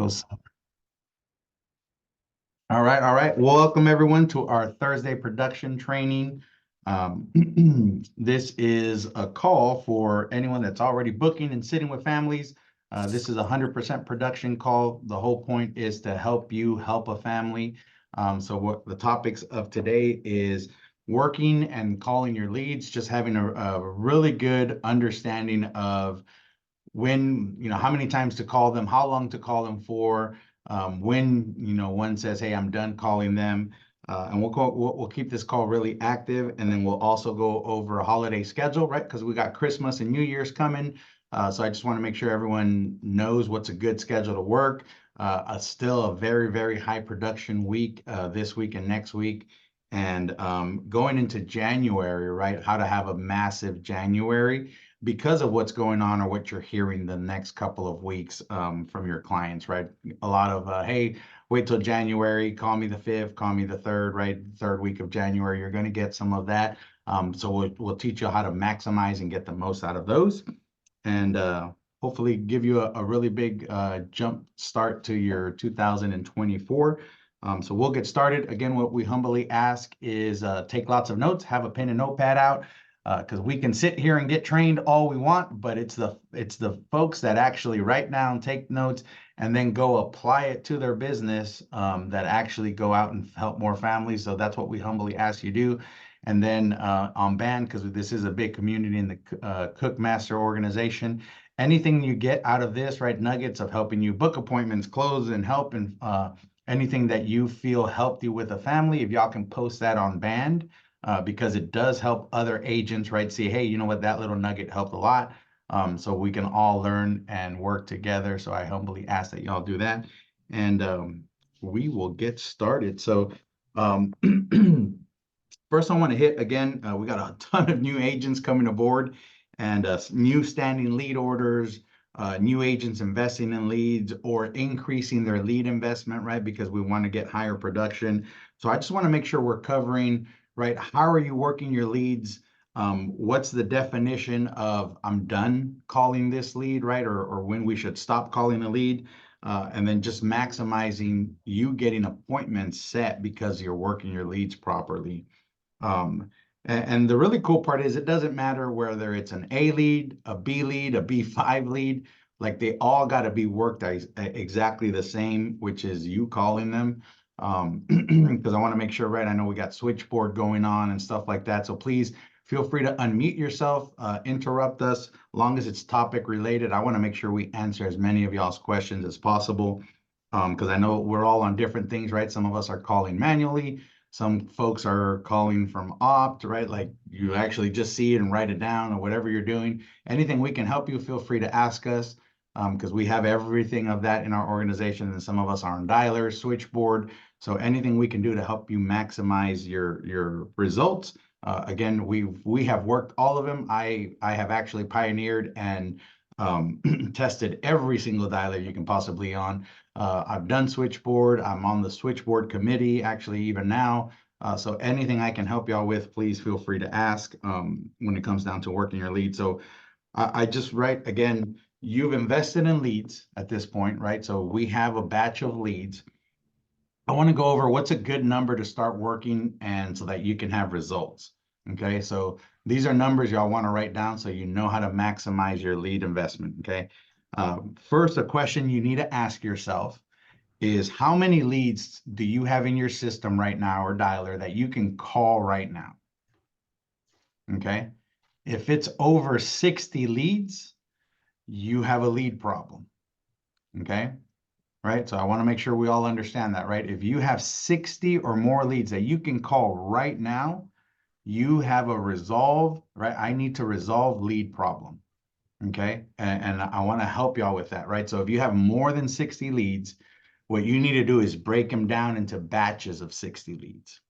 Goes. All right, all right. Welcome everyone to our Thursday production training. This is a call for anyone that's already booking and sitting with families. This is a 100% production call. The whole point is to help you help a family. So what the topics of today is working and calling your leads, just having a really good understanding of when, how many times to call them, how long to call them for, when, one says, hey, I'm done calling them. And we'll keep this call really active. And then we'll also go over a holiday schedule, right? Because we got Christmas and New Year's coming. So I just want to make sure everyone knows what's a good schedule to work. Still a very, very high production week this week and next week. And going into January, right? How to have a massive January because of what's going on or what you're hearing the next couple of weeks from your clients, right? A lot of, hey, wait till January, call me the 5th, call me the 3rd, right? Third week of January, you're going to get some of that. So we'll teach you how to maximize and get the most out of those. And hopefully give you a really big jump start to your 2024. So we'll get started. Again, what we humbly ask is take lots of notes, have a pen and notepad out, because we can sit here and get trained all we want, but it's the folks that actually write down, take notes, and then go apply it to their business that actually go out and help more families. So that's what we humbly ask you do. And then on band, because this is a big community in the Cookmaster organization, anything you get out of this, right, nuggets of helping you book appointments, close, and help, and anything that you feel helped you with a family, if y'all can post that on band, because it does help other agents, right, see, hey, you know what, that little nugget helped a lot. So we can all learn and work together. So I humbly ask that y'all do that. And we will get started. So first, I want to hit again, we got a ton of new agents coming aboard and new standing lead orders, new agents investing in leads or increasing their lead investment, right? Because we want to get higher production. So I just want to make sure we're covering, right? How are you working your leads? What's the definition of I'm done calling this lead, right? Or when we should stop calling a lead. And then just maximizing you getting appointments set because you're working your leads properly. And the really cool part is it doesn't matter whether it's an A lead, a B lead, a B5 lead, like they all got to be worked exactly the same, which is you calling them. Because I want to make sure, right, I know we got switchboard going on and stuff like that. So please feel free to unmute yourself, interrupt us, long as it's topic related. I want to make sure we answer as many of y'all's questions as possible. Because I know we're all on different things, right? Some of us are calling manually. Some folks are calling from opt, right? Like you actually just see it and write it down or whatever you're doing. Anything we can help you, feel free to ask us because we have everything of that in our organization. And some of us are on dialers, switchboard. So anything we can do to help you maximize your results. Again, we have worked all of them. I have actually pioneered and tested every single dialer you can possibly on. I've done switchboard. I'm on the switchboard committee, actually, even now. So anything I can help y'all with, please feel free to ask when it comes down to working your lead. So I just write, again, you've invested in leads at this point, right? So we have a batch of leads. I want to go over what's a good number to start working and so that you can have results. Okay, so these are numbers y'all want to write down so you know how to maximize your lead investment. Okay. First, a question you need to ask yourself is how many leads do you have in your system right now or dialer that you can call right now? Okay. If it's over 60 leads, you have a lead problem. Okay. Right. So I want to make sure we all understand that, right? If you have 60 or more leads that you can call right now, you have a resolve, right? I need to resolve lead problem. Okay. And I want to help y'all with that, right? So if you have more than 60 leads, what you need to do is break them down into batches of 60 leads.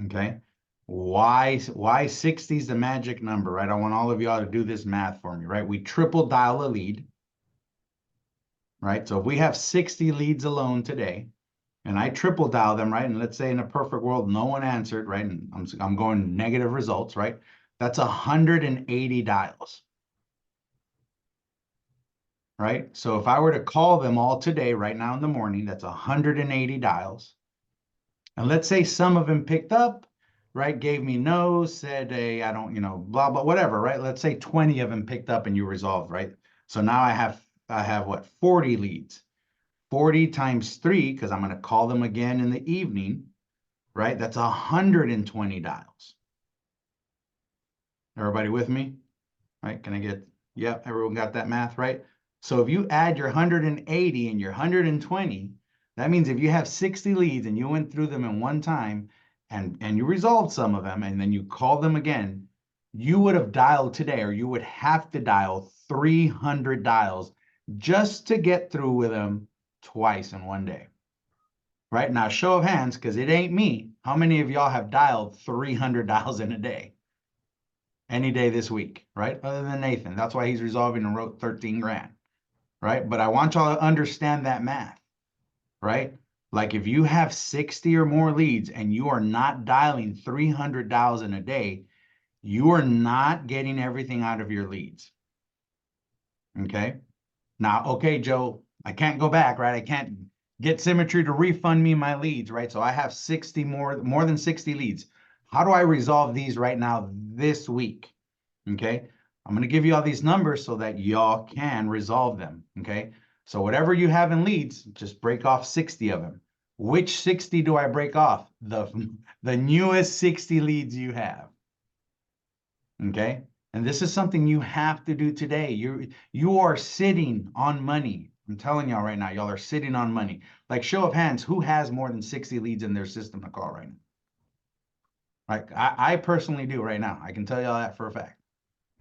Okay. Why 60 is the magic number, right? I want all of y'all to do this math for me, right? We triple dial a lead, right? So if we have 60 leads alone today, and I triple dial them, right? And let's say in a perfect world, no one answered, right? And I'm going negative results, right? That's 180 dials. right? So if I were to call them all today, right now in the morning, that's 180 dials. And let's say some of them picked up, right? Gave me no, said, hey, I don't, blah, blah, whatever, right? Let's say 20 of them picked up and you resolved, right? So now I have what, 40 leads. 40 times 3, because I'm going to call them again in the evening, right? That's 120 dials. Everybody with me? Right? Can I get, yep, everyone got that math, right? So if you add your 180 and your 120, that means if you have 60 leads and you went through them in one time and you resolved some of them and then you called them again, you would have dialed today, or you would have to dial 300 dials just to get through with them twice in one day. Right? Now, show of hands, because it ain't me. How many of y'all have dialed 300 dials in a day? Any day this week, right? Other than Nathan. That's why he's resolving and wrote 13 grand, right? But I want y'all to understand that math, right? Like if you have 60 or more leads and you are not dialing 300 dials in a day, you are not getting everything out of your leads. Okay? Now, okay, Joe, I can't go back, right? I can't get Symmetry to refund me my leads, right? So I have 60 more than 60 leads. How do I resolve these right now this week? Okay. I'm going to give you all these numbers so that y'all can resolve them. Okay. So whatever you have in leads, just break off 60 of them. Which 60 do I break off? The newest 60 leads you have. Okay. And this is something you have to do today. You are sitting on money. I'm telling y'all right now, y'all are sitting on money. Like show of hands, who has more than 60 leads in their system to call right now? Like I personally do right now. I can tell y'all that for a fact.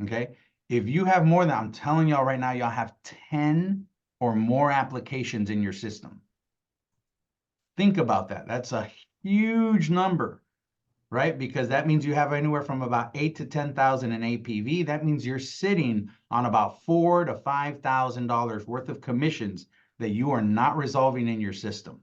Okay. If you have more than, I'm telling y'all right now, y'all have 10 or more applications in your system. Think about that. That's a huge number, right? Because that means you have anywhere from about 8 to 10,000 in APV. That means you're sitting on about $4,000 to $5,000 worth of commissions that you are not resolving in your system.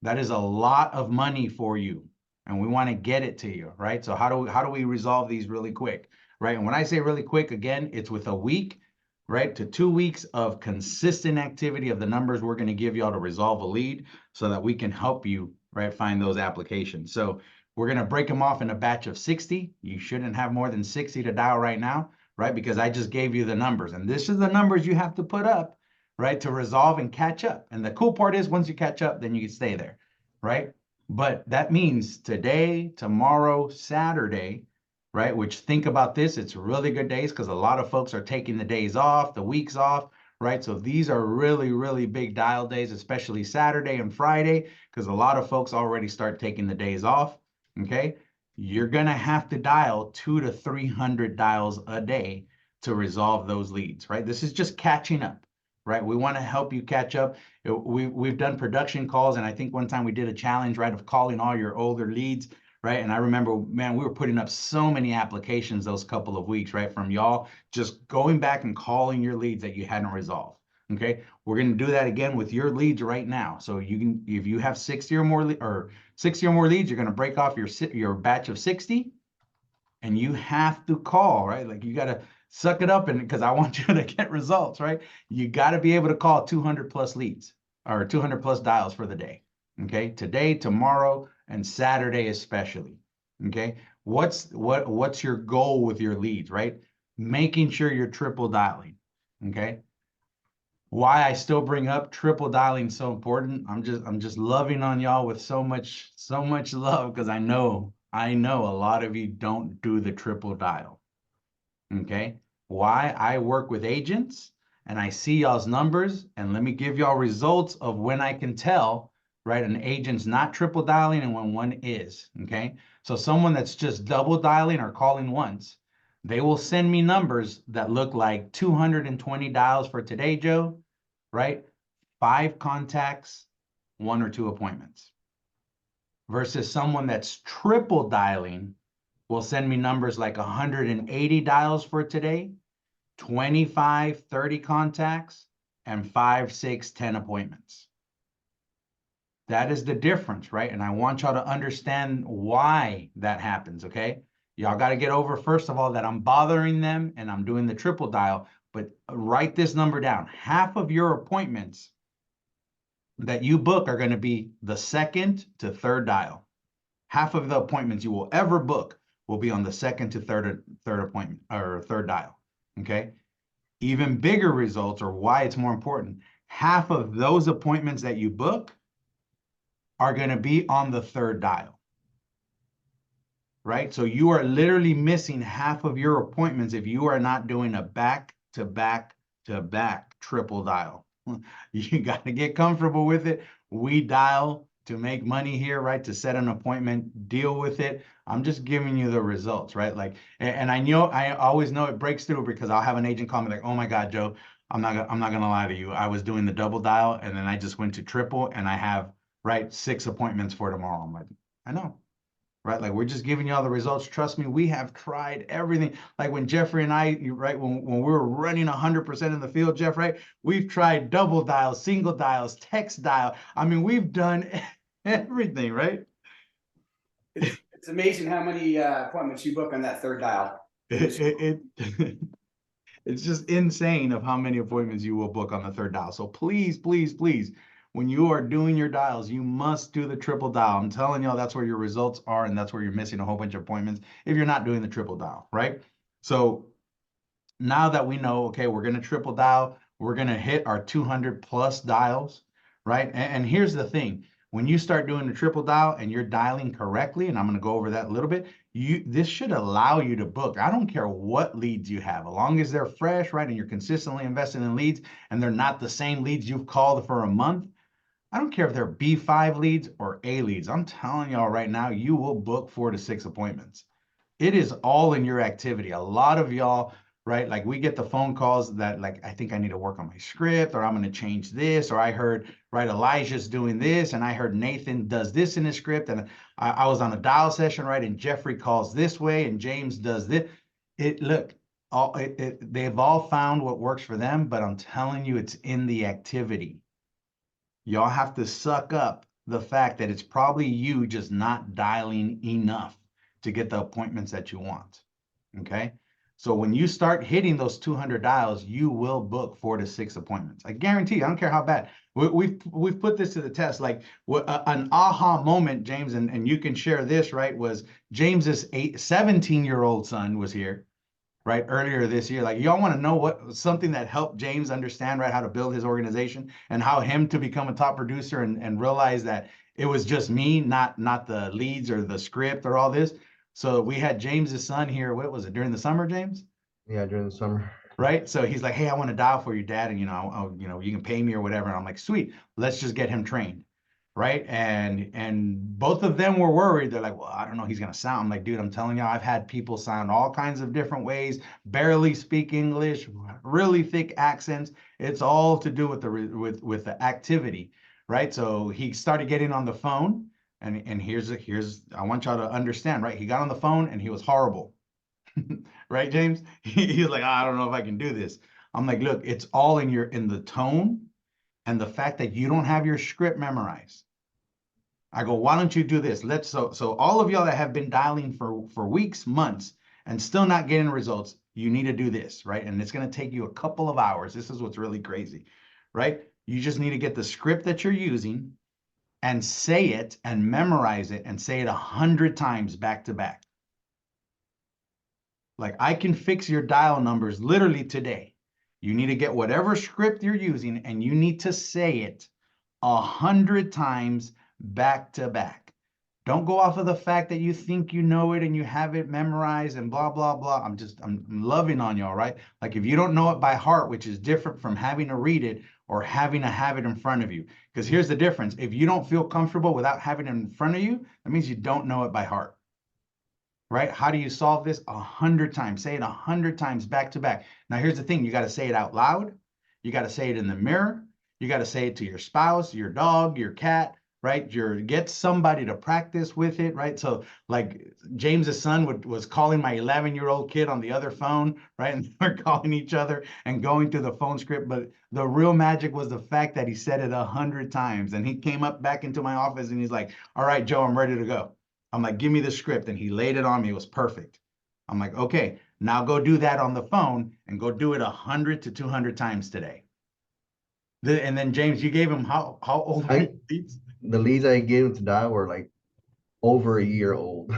That is a lot of money for you, and we want to get it to you, right? So how do we resolve these really quick, right? And when I say really quick, again, it's with a week, right, to 2 weeks of consistent activity of the numbers we're going to give y'all to resolve a lead so that we can help you, right, find those applications. So we're going to break them off in a batch of 60. You shouldn't have more than 60 to dial right now, right? Because I just gave you the numbers, and this is the numbers you have to put up, right, to resolve and catch up. And the cool part is once you catch up, then you can stay there, right? But that means today, tomorrow, Saturday, right? Which think about this, it's really good days because a lot of folks are taking the days off, the weeks off, right? So these are really, really big dial days, especially Saturday and Friday, because a lot of folks already start taking the days off, okay? You're gonna have to dial 200 to 300 dials a day to resolve those leads, right? This is just catching up, right? We want to help you catch up. We've done production calls, and I think one time we did a challenge, right, of calling all your older leads, right? And I remember, man, we were putting up so many applications those couple of weeks, right, from y'all just going back and calling your leads that you hadn't resolved. Okay, we're going to do that again with your leads right now. So you can, if you have 60 or more leads, you're going to break off your batch of 60, and you have to call, right? Like you got to suck it up, and because I want you to get results, right? You got to be able to call 200 plus leads or 200 plus dials for the day. Okay, today, tomorrow, and Saturday especially. Okay, what's your goal with your leads, right? Making sure you're triple dialing. Okay, why I still bring up triple dialing so important. I'm just loving on y'all with so much love because I know a lot of you don't do the triple dial. Okay, why? I work with agents and I see y'all's numbers, and let me give y'all results of when I can tell, right, an agent's not triple dialing and when one is. Okay, so someone that's just double dialing or calling once, they will send me numbers that look like 220 dials for today, Joe, right? 5 contacts, 1 or 2 appointments. Versus someone that's triple dialing will send me numbers like 180 dials for today, 25, 30 contacts, and 5, 6, 10 appointments. That is the difference, right? And I want y'all to understand why that happens, okay? Y'all got to get over, first of all, that I'm bothering them and I'm doing the triple dial, but write this number down. Half of your appointments that you book are going to be the second to third dial. Half of the appointments you will ever book will be on the second to third appointment or third dial. Okay. Even bigger results, or why it's more important, half of those appointments that you book are going to be on the third dial. Right? So you are literally missing half of your appointments if you are not doing a back to back to back triple dial. You got to get comfortable with it. We dial to make money here, right? To set an appointment, deal with it. I'm just giving you the results, right? Like, and I always know it breaks through because I'll have an agent call me like, "Oh my God, Joe, I'm not gonna lie to you. I was doing the double dial and then I just went to triple and I have, right, 6 appointments for tomorrow." I'm like, I know. Right? Like, we're just giving you all the results. Trust me, we have tried everything. Like when Jeffrey and I, right, when we were running 100% in the field, Jeff, right? We've tried double dials, single dials, text dial. I mean, we've done everything, right? It's amazing how many appointments you book on that third dial. It's just insane of how many appointments you will book on the third dial. So please, please, please, when you are doing your dials, you must do the triple dial. I'm telling y'all, that's where your results are, and that's where you're missing a whole bunch of appointments if you're not doing the triple dial, right? So now that we know, okay, we're going to triple dial, we're going to hit our 200 plus dials, right? And here's the thing. When you start doing the triple dial and you're dialing correctly, and I'm going to go over that a little bit, this should allow you to book. I don't care what leads you have, as long as they're fresh, right? And you're consistently investing in leads and they're not the same leads you've called for a month. I don't care if they're B5 leads or A leads. I'm telling y'all right now, you will book 4 to 6 appointments. It is all in your activity. A lot of y'all, right? Like, we get the phone calls that, like, I think I need to work on my script, or I'm going to change this, or I heard, right, Elijah's doing this, and I heard Nathan does this in his script, and I was on a dial session, right, and Jeffrey calls this way, and James does this. Look, they've all found what works for them, but I'm telling you, it's in the activity. Y'all have to suck up the fact that it's probably you just not dialing enough to get the appointments that you want. Okay. So when you start hitting those 200 dials, you will book 4 to 6 appointments. I guarantee you, I don't care how bad. We've put this to the test. Like, an aha moment, James, and you can share this, right? Was James's 17-year-old son was here, right, earlier this year. Like, y'all want to know what something that helped James understand, right, how to build his organization and how him to become a top producer and realize that it was just me, not the leads or the script or all this. So we had James's son here. What was it, during the summer, James? Yeah, during the summer. Right. So he's like, "Hey, I want to dial for you, Dad, and you can pay me or whatever." And I'm like, "Sweet, let's just get him trained." Right. And both of them were worried. They're like, "Well, I don't know, he's gonna sound." I'm like, "Dude, I'm telling you, I've had people sound all kinds of different ways, barely speak English, really thick accents. It's all to do with the activity." Right. So he started getting on the phone, and here's I want y'all to understand, right? He got on the phone and he was horrible. Right, James? He was like, "I don't know if I can do this." I'm like, "Look, it's all in the tone and the fact that you don't have your script memorized." I go, "Why don't you do this? So all of y'all that have been dialing for weeks, months, and still not getting results, you need to do this, right? And it's going to take you a couple of hours. This is what's really crazy, right? You just need to get the script that you're using and say it and memorize it and say it 100 times back to back. Like, I can fix your dial numbers literally today. You need to get whatever script you're using and you need to say it 100 times back to back. Don't go off of the fact that you think you know it and you have it memorized and blah, blah, blah. I'm loving on y'all, right? Like, if you don't know it by heart, which is different from having to read it or having to have it in front of you. Because here's the difference. If you don't feel comfortable without having it in front of you, that means you don't know it by heart. Right? How do you solve this? 100 times. Say it 100 times back to back. Now, here's the thing. You got to say it out loud. You got to say it in the mirror. You got to say it to your spouse, your dog, your cat, right? Get somebody to practice with it, right? So, like, James's son was calling my 11-year-old kid on the other phone, right? And they're calling each other and going through the phone script. But the real magic was the fact that he said it 100 times. And he came up back into my office and he's like, "All right, Joe, I'm ready to go." I'm like, "Give me the script." And he laid it on me. It was perfect. I'm like, "Okay, Now go do that on the phone and go do it 100 to 200 times today. And then James, you gave him how old were your leads? The leads I gave him to die were like over a year old.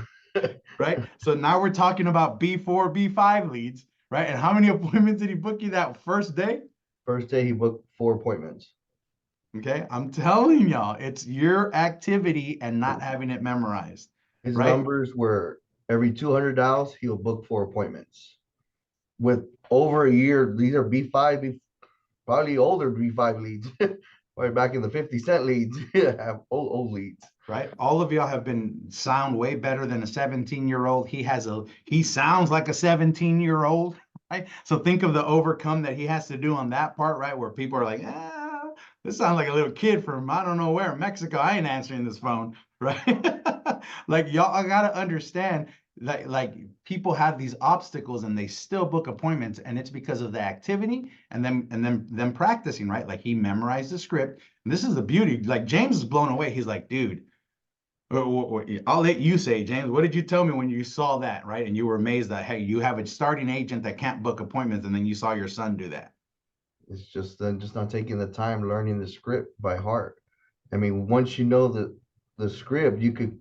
Right? So now we're talking about B4, B5 leads, right? And how many appointments did he book you that first day? First day he booked 4 appointments. Okay, I'm telling y'all, it's your activity and not having it memorized. His right? numbers were every 200 dials, he'll book 4 appointments. With over a year, these are B5, probably older B5 leads. Right back in the 50-cent leads, have old leads. Right? All of y'all have been sound way better than a 17-year-old. He sounds like a 17-year-old, right? So think of the overcome that he has to do on that part, right? Where people are like, this sounds like a little kid from I don't know where, Mexico. I ain't answering this phone, right? Like y'all, I gotta understand that like people have these obstacles and they still book appointments, and it's because of the activity and them practicing, right? Like he memorized the script. And this is the beauty. Like James is blown away. He's like, dude, I'll let you say, James, what did you tell me when you saw that, right? And you were amazed that, hey, you have a starting agent that can't book appointments, and then you saw your son do that. It's just not taking the time learning the script by heart. I mean, once you know the script, you could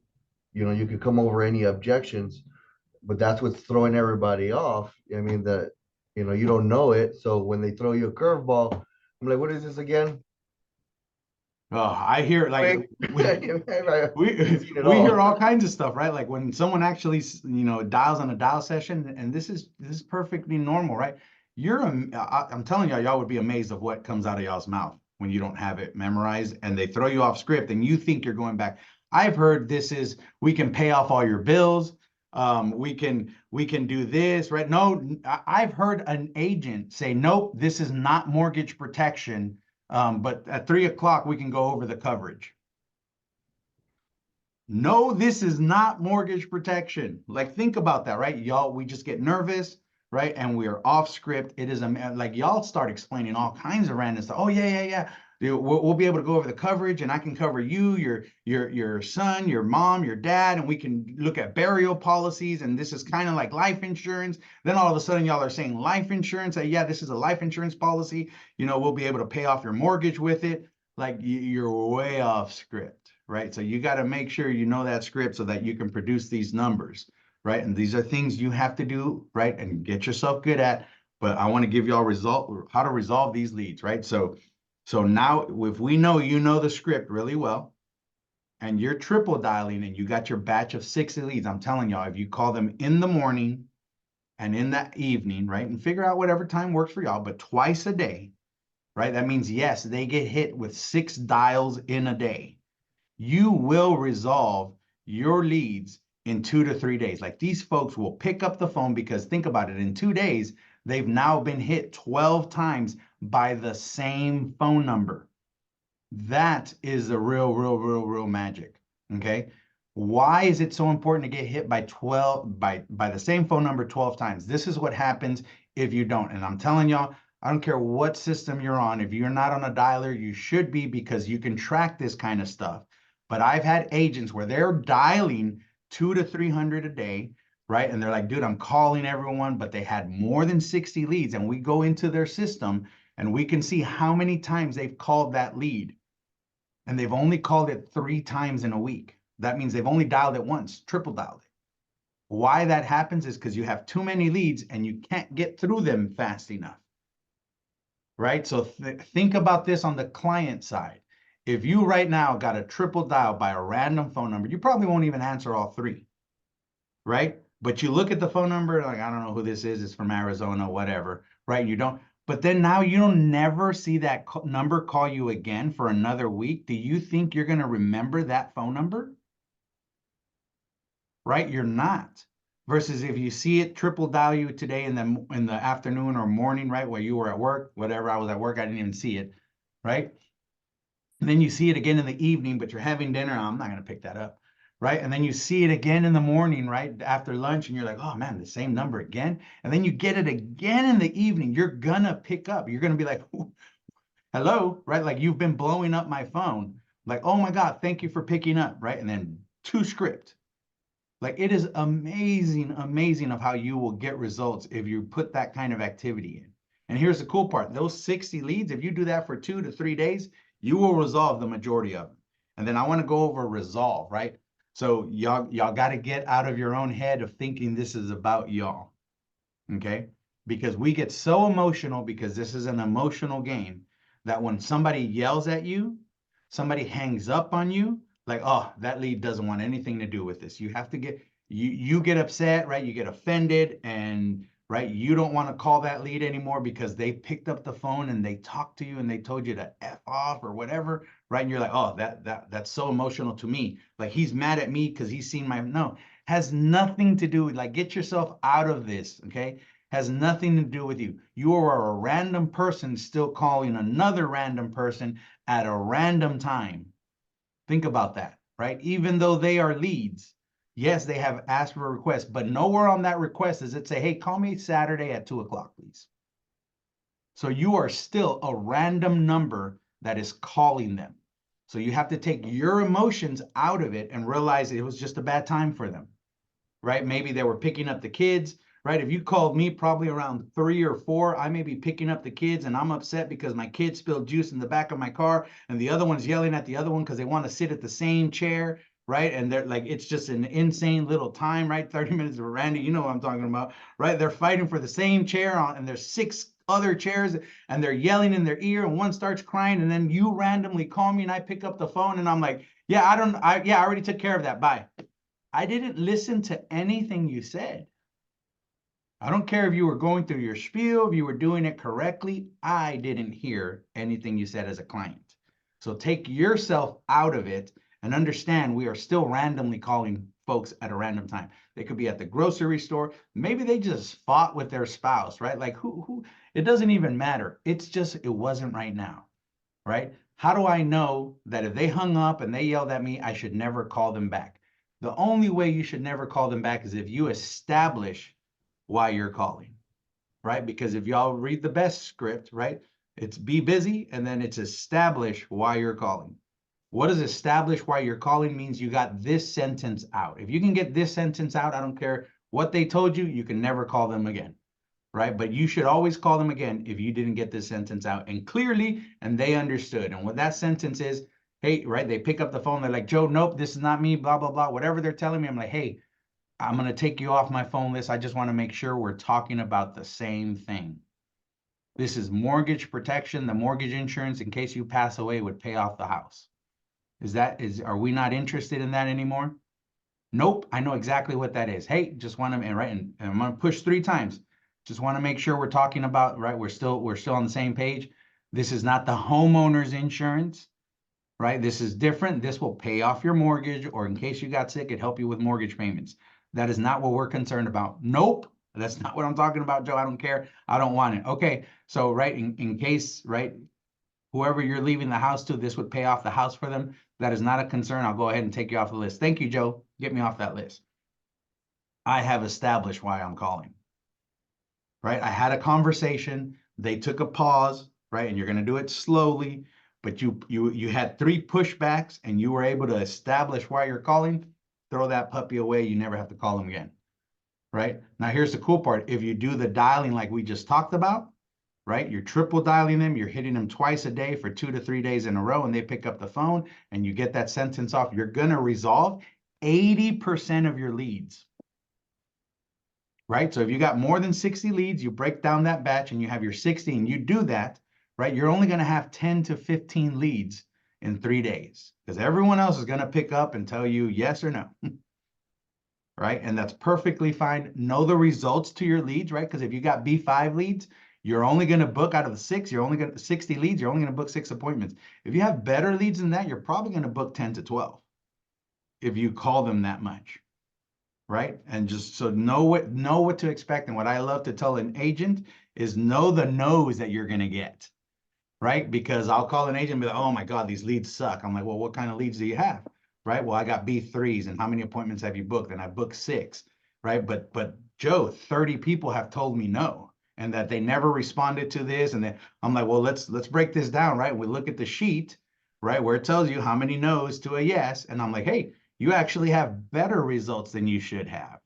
come over any objections, but that's what's throwing everybody off. I mean, you don't know it. So when they throw you a curveball, I'm like, what is this again? Oh, I hear like we Seen we hear all. all kinds of stuff, right? Like when someone actually, dials on a dial session, and this is perfectly normal, right? I'm telling y'all would be amazed of what comes out of y'all's mouth when you don't have it memorized and they throw you off script and you think you're going back. I've heard we can pay off all your bills. We can do this, right? No, I've heard an agent say, nope, this is not mortgage protection. But at 3 o'clock, we can go over the coverage. No, this is not mortgage protection. Like, think about that, right? Y'all, we just get nervous, right? And we are off script. It is like y'all start explaining all kinds of random stuff. Oh, yeah. We'll be able to go over the coverage, and I can cover you, your son, your mom, your dad, and we can look at burial policies. And this is kind of like life insurance. Then all of a sudden, y'all are saying life insurance. Yeah, this is a life insurance policy. We'll be able to pay off your mortgage with it. Like you're way off script, right? So you got to make sure you know that script so that you can produce these numbers, right? And these are things you have to do, right? And get yourself good at. But I want to give y'all how to resolve these leads, right? So now if we know you know the script really well and you're triple dialing and you got your batch of 60 leads, I'm telling y'all, if you call them in the morning and in the evening, right? And figure out whatever time works for y'all, but twice a day, right? That means, yes, they get hit with 6 dials in a day. You will resolve your leads in 2 to 3 days. Like these folks will pick up the phone because think about it, in 2 days, they've now been hit 12 times by the same phone number. That is the real magic. Okay. Why is it so important to get hit by the same phone number 12 times? This is what happens if you don't. And I'm telling y'all, I don't care what system you're on. If you're not on a dialer, you should be, because you can track this kind of stuff. But I've had agents where they're dialing 200 to 300 a day, right? And they're like, dude, I'm calling everyone, but they had more than 60 leads. And we go into their system and we can see how many times they've called that lead. And they've only called it 3 times in a week. That means they've only dialed it once, triple dialed it. Why that happens is because you have too many leads and you can't get through them fast enough, right? So think about this on the client side. If you right now got a triple dial by a random phone number, you probably won't even answer all 3, right? But you look at the phone number, like, I don't know who this is. It's from Arizona, whatever, right? You don't. But then now you don't never see that number call you again for another week. Do you think you're going to remember that phone number? Right? You're not. Versus if you see it triple dial you today in the afternoon or morning, right? Where you were at work, whatever, I was at work, I didn't even see it, right? And then you see it again in the evening, but you're having dinner. I'm not going to pick that up. Right. And then you see it again in the morning, right after lunch, and you're like, oh man, the same number again. And then you get it again in the evening. You're gonna pick up. You're gonna be like, hello, right? Like you've been blowing up my phone. Like, oh my God, thank you for picking up, right? And then 2 script. Like it is amazing, amazing of how you will get results if you put that kind of activity in. And here's the cool part. Those 60 leads, if you do that for 2 to 3 days, you will resolve the majority of them. And then I want to go over resolve, right? So y'all got to get out of your own head of thinking this is about y'all. Okay? Because we get so emotional because this is an emotional game that when somebody yells at you, somebody hangs up on you, like, oh, that lead doesn't want anything to do with this. You have to get, you get upset, right? You get offended and, right, you don't want to call that lead anymore because they picked up the phone and they talked to you and they told you to F off or whatever, right? And you're like, oh, that's so emotional to me. Like he's mad at me because he's seen my, no, has nothing to do with, like, get yourself out of this, okay? Has nothing to do with you. You are a random person still calling another random person at a random time. Think about that, right? Even though they are leads, yes, they have asked for a request, but nowhere on that request does it say, hey, call me Saturday at 2 o'clock, please. So you are still a random number that is calling them. So you have to take your emotions out of it and realize it was just a bad time for them, right? Maybe they were picking up the kids, right? If you called me probably around 3 or 4, I may be picking up the kids and I'm upset because my kid spilled juice in the back of my car and the other one's yelling at the other one because they want to sit at the same chair, right? And they're like, it's just an insane little time, right? 30 minutes of Randy, you know what I'm talking about, right? They're fighting for the same chair and there's 6 other chairs and they're yelling in their ear and one starts crying and then you randomly call me and I pick up the phone and I'm like, yeah, I already took care of that. Bye. I didn't listen to anything you said. I don't care if you were going through your spiel, if you were doing it correctly. I didn't hear anything you said as a client. So take yourself out of it and understand we are still randomly calling folks at a random time. They could be at the grocery store. Maybe they just fought with their spouse, right? Like who, it doesn't even matter. It's just, it wasn't right now, right? How do I know that if they hung up and they yelled at me, I should never call them back? The only way you should never call them back is if you establish why you're calling, right? Because if y'all read the best script, right, it's be busy and then it's establish why you're calling. What does establish why you're calling means? You got this sentence out. If you can get this sentence out, I don't care what they told you, you can never call them again, right? But you should always call them again if you didn't get this sentence out and clearly, and they understood. And what that sentence is, hey, right, they pick up the phone, they're like, Joe, nope, this is not me, blah, blah, blah, whatever they're telling me. I'm like, hey, I'm going to take you off my phone list. I just want to make sure we're talking about the same thing. This is mortgage protection. The mortgage insurance, in case you pass away, would pay off the house. Are we not interested in that anymore? Nope. I know exactly what that is. Hey, just want to, and I'm going to push 3 times. Just want to make sure we're talking about, right? We're still on the same page. This is not the homeowner's insurance, right? This is different. This will pay off your mortgage, or in case you got sick, it help you with mortgage payments. That is not what we're concerned about. Nope. That's not what I'm talking about, Joe. I don't care. I don't want it. Okay. So, right, in case, right, whoever you're leaving the house to, this would pay off the house for them. That is not a concern. I'll go ahead and take you off the list. Thank you, Joe. Get me off that list. I have established why I'm calling, right? I had a conversation. They took a pause, right? And you're going to do it slowly, but you had 3 pushbacks and you were able to establish why you're calling. Throw that puppy away. You never have to call them again, right? Now, here's the cool part. If you do the dialing like we just talked about, right? You're triple dialing them. You're hitting them twice a day for 2 to 3 days in a row, and they pick up the phone and you get that sentence off. You're going to resolve 80% of your leads, right? So if you got more than 60 leads, you break down that batch and you have your 60 and you do that, right? You're only going to have 10 to 15 leads in 3 days because everyone else is going to pick up and tell you yes or no. Right? And that's perfectly fine. Know the results to your leads, right? Because if you got B5 leads, you're only going to book out of the 6, you're only going to 60 leads, you're only going to book 6 appointments. If you have better leads than that, you're probably going to book 10 to 12 if you call them that much. Right? And just so know what to expect. And what I love to tell an agent is know the no's that you're going to get. Right? Because I'll call an agent and be like, oh my God, these leads suck. I'm like, well, what kind of leads do you have? Right? Well, I got B3s, and how many appointments have you booked? And I booked 6, right? But Joe, 30 people have told me no, and that they never responded to this. And then I'm like, well, let's break this down, right? We look at the sheet, right, where it tells you how many no's to a yes. And I'm like, hey, you actually have better results than you should have,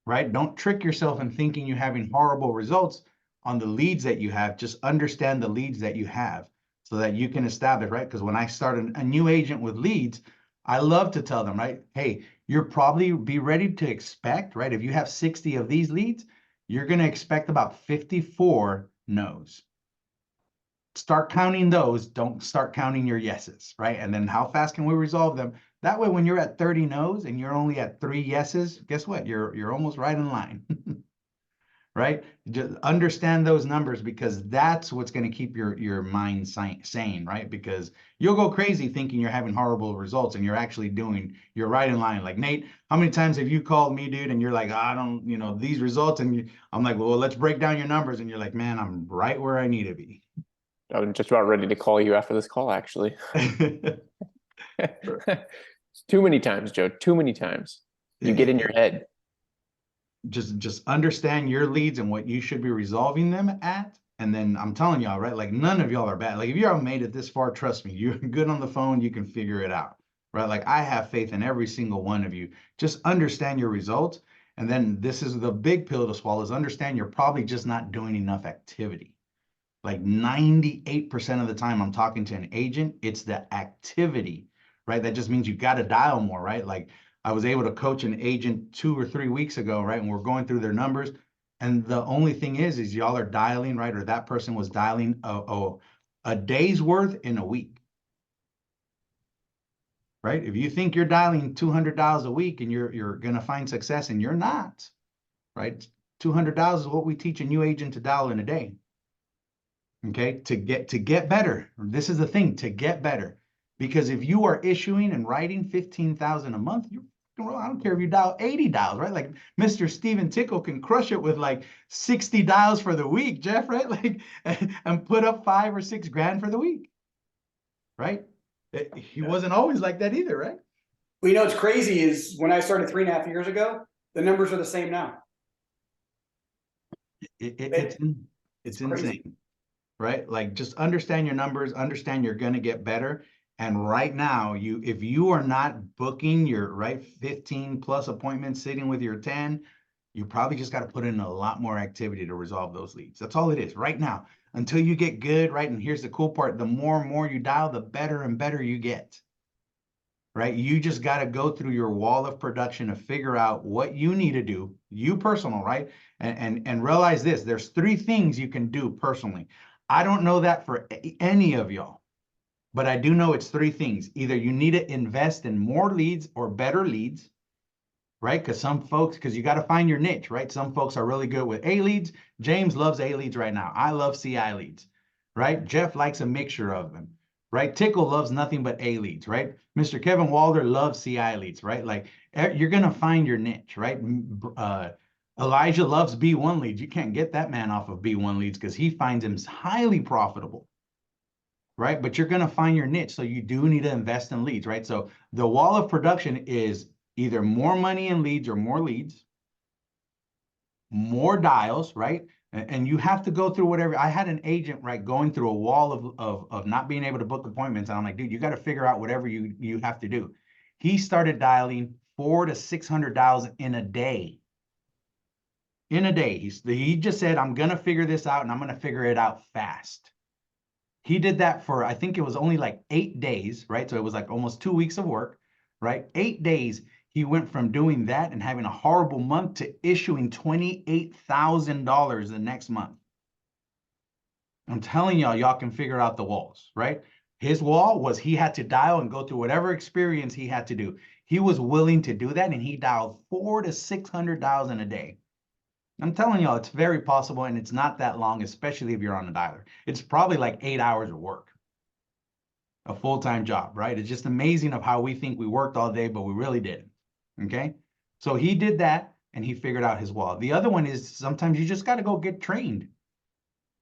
right? Don't trick yourself in thinking you're having horrible results on the leads that you have. Just understand the leads that you have so that you can establish, right? Because when I start a new agent with leads, I love to tell them, right? Hey, you're probably be ready to expect, right? If you have 60 of these leads, you're going to expect about 54 no's. Start counting those. Don't start counting your yeses, right? And then how fast can we resolve them? That way, when you're at 30 no's and you're only at 3 yeses, guess what? You're almost right in line, right? Just understand those numbers, because that's what's going to keep your mind sane, right? Because you'll go crazy thinking you're having horrible results and you're right in line. Like, Nate, how many times have you called me, dude, and you're like, I don't, these results, and I'm like, well, let's break down your numbers, and you're like, man, I'm right where I need to be. I'm just about ready to call you after this call, actually. Too many times, Joe. Too many times. You get in your head. Just understand your leads and what you should be resolving them at. And then I'm telling y'all, right? Like, none of y'all are bad. Like, if you all made it this far, trust me, you're good on the phone. You can figure it out, right? Like, I have faith in every single one of you. Just understand your results. And then this is the big pill to swallow, is understand you're probably just not doing enough activity. Like 98% of the time I'm talking to an agent, it's the activity, right? That just means you got to dial more, right? Like, I was able to coach an agent 2 or 3 weeks ago, right? And we're going through their numbers. And the only thing is y'all are dialing, right? Or that person was dialing a day's worth in a week, right? If you think you're dialing $200 a week and you're going to find success, and you're not, right? $200 is what we teach a new agent to dial in a day. Okay, to get better. This is the thing, to get better. Because if you are issuing and writing 15,000 a month, I don't care if you dial 80 dials, right? Like Mr. Steven Tickle can crush it with like 60 dials for the week, Jeff, right? Like, and put up 5 or 6 grand for the week, right? He wasn't always like that either, right? Well, what's crazy is when I started 3.5 years ago, the numbers are the same now. It's insane. Right? Like, just understand your numbers, understand you're going to get better. And right now, if you are not booking your 15 plus appointments, sitting with your 10, you probably just got to put in a lot more activity to resolve those leads. That's all it is right now, until you get good, right? And here's the cool part. The more and more you dial, the better and better you get, right? You just got to go through your wall of production to figure out what you need to do, you personal, right? And realize this, there's 3 things you can do personally. I don't know that for any of y'all, but I do know it's 3 things. Either you need to invest in more leads or better leads, right? Because you got to find your niche, right? Some folks are really good with A leads. James loves A leads right now. I love CI leads, right? Jeff likes a mixture of them, right? Tickle loves nothing but A leads, right? Mr. Kevin Walder loves CI leads, right? Like, you're going to find your niche, right? Elijah loves B1 leads. You can't get that man off of B1 leads because he finds them highly profitable, right? But you're going to find your niche. So you do need to invest in leads, right? So the wall of production is either more money in leads or more leads, more dials, right? And you have to go through whatever. I had an agent, right, going through a wall of not being able to book appointments. And I'm like, dude, you got to figure out whatever you have to do. He started dialing 400 to 600 dials in a day. In a day, he just said, I'm going to figure this out, and I'm going to figure it out fast. He did that for, I think it was only like 8 days, right? So it was like almost 2 weeks of work, right? 8 days, he went from doing that and having a horrible month to issuing $28,000 the next month. I'm telling y'all can figure out the walls, right? His wall was he had to dial and go through whatever experience he had to do. He was willing to do that, and he dialed 400 to 600 dials in a day. I'm telling y'all, it's very possible, and it's not that long, especially if you're on a dialer. It's probably like 8 hours of work, a full-time job, right? It's just amazing of how we think we worked all day, but we really didn't, okay? So he did that, and he figured out his wall. The other one is sometimes you just got to go get trained,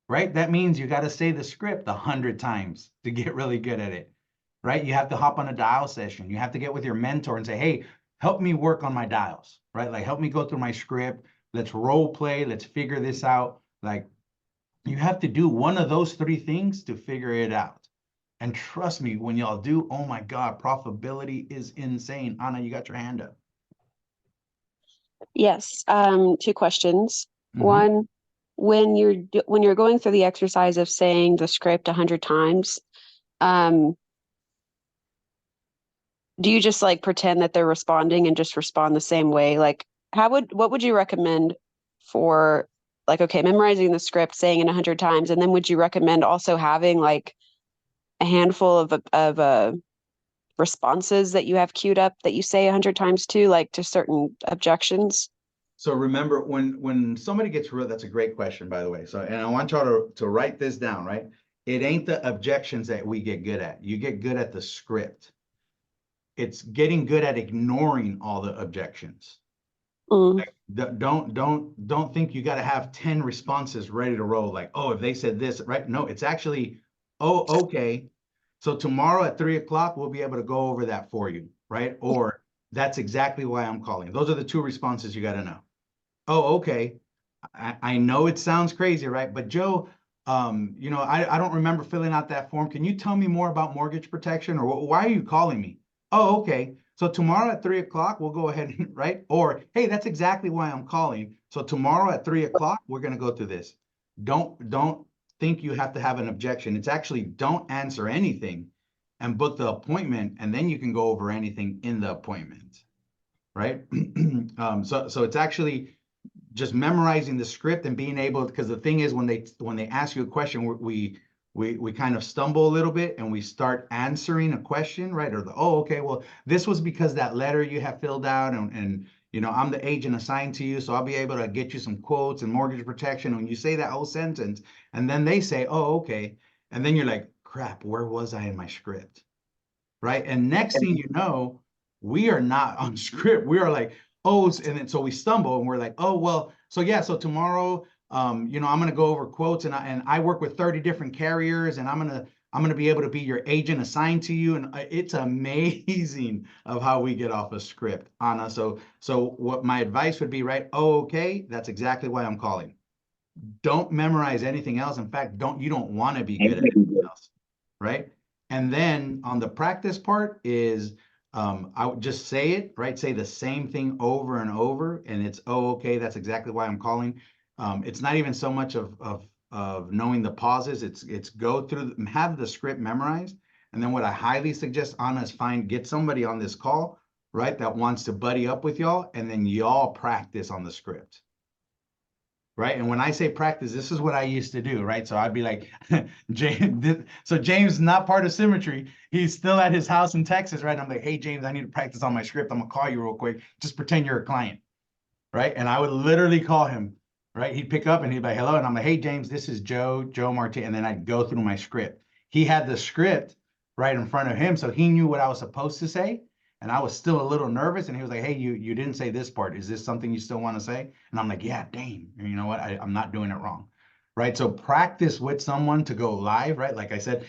right? That means you got to say the script 100 times to get really good at it, right? You have to hop on a dial session. You have to get with your mentor and say, hey, help me work on my dials, right? Like, help me go through my script. Let's role play. Let's figure this out. Like, you have to do one of those 3 things to figure it out. And trust me, when y'all do, oh my God, profitability is insane. Anna, you got your hand up. Yes, two questions. Mhm. One, when you're going through the exercise of saying the script 100 times, do you just like pretend that they're responding and just respond the same way? Like, what would you recommend for like, okay, memorizing the script, saying it 100 times, and then would you recommend also having like a handful of responses that you have queued up that you say 100 times too, like to certain objections? So remember, when somebody gets real, that's a great question, by the way. So, and I want y'all to write this down, right? It ain't the objections that we get good at. You get good at the script. It's getting good at ignoring all the objections. Mm. Like, don't think you got to have 10 responses ready to roll. Like, oh, if they said this, right? No, it's actually, oh, okay. So tomorrow at 3 o'clock, we'll be able to go over that for you, right? Or that's exactly why I'm calling. Those are the two responses you got to know. Oh, okay. I know it sounds crazy, right? But Joe, you know, I don't remember filling out that form. Can you tell me more about mortgage protection, or why are you calling me? Oh, okay. So tomorrow at 3 o'clock, we'll go ahead and, right? Or, hey, that's exactly why I'm calling. So tomorrow at 3 o'clock, we're going to go through this. Don't think you have to have an objection. It's actually don't answer anything and book the appointment, and then you can go over anything in the appointment, right? So it's actually just memorizing the script and being able, because the thing is, when they ask you a question, we kind of stumble a little bit and we start answering a question, right? Or oh, okay, well, this was because that letter you have filled out, and you know, I'm the agent assigned to you, so I'll be able to get you some quotes and mortgage protection. When you say that whole sentence, and then they say, oh, okay, and then you're like, crap, where was I in my script? Right? And next thing you know, we are not on script. We are like, oh, and then so we stumble and we're like, oh, well, so yeah, so tomorrow, you know, I'm gonna go over quotes, and I work with 30 different carriers, and I'm gonna be able to be your agent assigned to you. And it's amazing of how we get off a script, Anna. So what my advice would be, right? Oh, okay, that's exactly why I'm calling. Don't memorize anything else. In fact, you don't want to be good at anything else, right? And then on the practice part is, I would just say it, right? Say the same thing over and over, and it's, oh, okay, that's exactly why I'm calling. It's not even so much of knowing the pauses. It's go through, have the script memorized, and then what I highly suggest, Anna, is get somebody on this call, right, that wants to buddy up with y'all, and then y'all practice on the script. Right. And when I say practice, this is what I used to do. Right. So I'd be like, James, so James, not part of Symmetry. He's still at his house in Texas. Right. And I'm like, hey, James, I need to practice on my script. I'm going to call you real quick. Just pretend you're a client. Right. And I would literally call him. Right. He'd pick up and he'd be like, hello. And I'm like, hey, James, this is Joe Martinez. And then I'd go through my script. He had the script right in front of him. So he knew what I was supposed to say. And I was still a little nervous, and he was like, hey, you didn't say this part. Is this something you still want to say? And I'm like, yeah, dang, you know what? I'm not doing it wrong. Right. So practice with someone to go live, right? Like I said,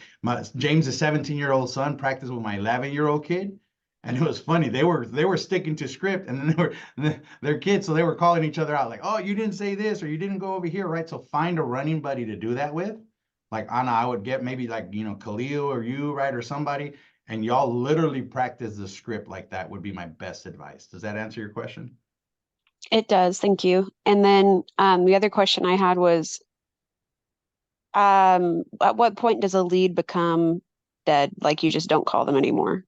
James' 17-year-old son practiced with my 11-year-old kid. And it was funny. They were sticking to script, and then they're kids. So they were calling each other out like, oh, you didn't say this, or you didn't go over here. Right. So find a running buddy to do that with. Like Anna, I would get maybe like, you know, Khalil or you, right, or somebody, and y'all literally practice the script like that would be my best advice. Does that answer your question? It does, thank you. And then the other question I had was, at what point does a lead become dead? Like you just don't call them anymore?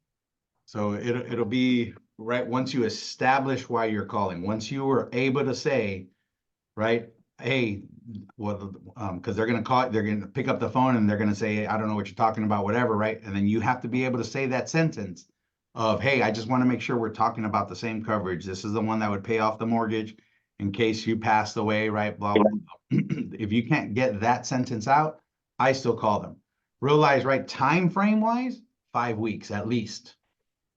So it'll be right once you establish why you're calling. Once you were able to say, right, hey, well, because they're gonna pick up the phone and they're gonna say, I don't know what you're talking about, whatever, right? And then you have to be able to say that sentence of, hey, I just want to make sure we're talking about the same coverage. This is the one that would pay off the mortgage in case you passed away, right? Blah, blah, blah. If you can't get that sentence out, I still call them. Realize, right, time frame wise, 5 weeks at least.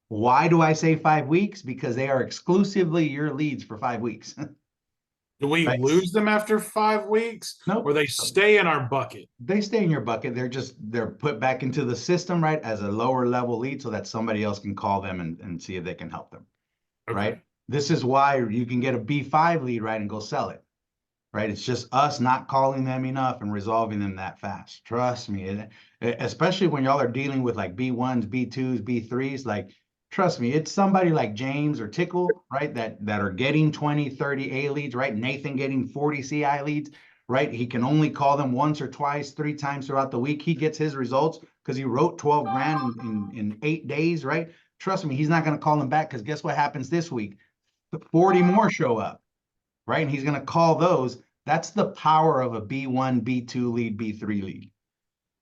Why do I say 5 weeks? Because they are exclusively your leads for 5 weeks. Do we Right. lose them after 5 weeks? Nope. Or they stay in our bucket? They stay in your bucket. They're put back into the system, right, as a lower level lead so that somebody else can call them and see if they can help them. Okay. Right. This is why you can get a B5 lead, right, and go sell it. Right. It's just us not calling them enough and resolving them that fast. Trust me. Especially when y'all are dealing with like B1s, B2s, B3s, like, trust me, it's somebody like James or Tickle, right? That are getting 20, 30 A leads, right? Nathan getting 40 CI leads, right? He can only call them once or twice, 3 times throughout the week. He gets his results because he wrote 12 grand in 8 days, right? Trust me, he's not going to call them back because guess what happens this week? 40 more show up, right? And he's going to call those. That's the power of a B1, B2 lead, B3 lead,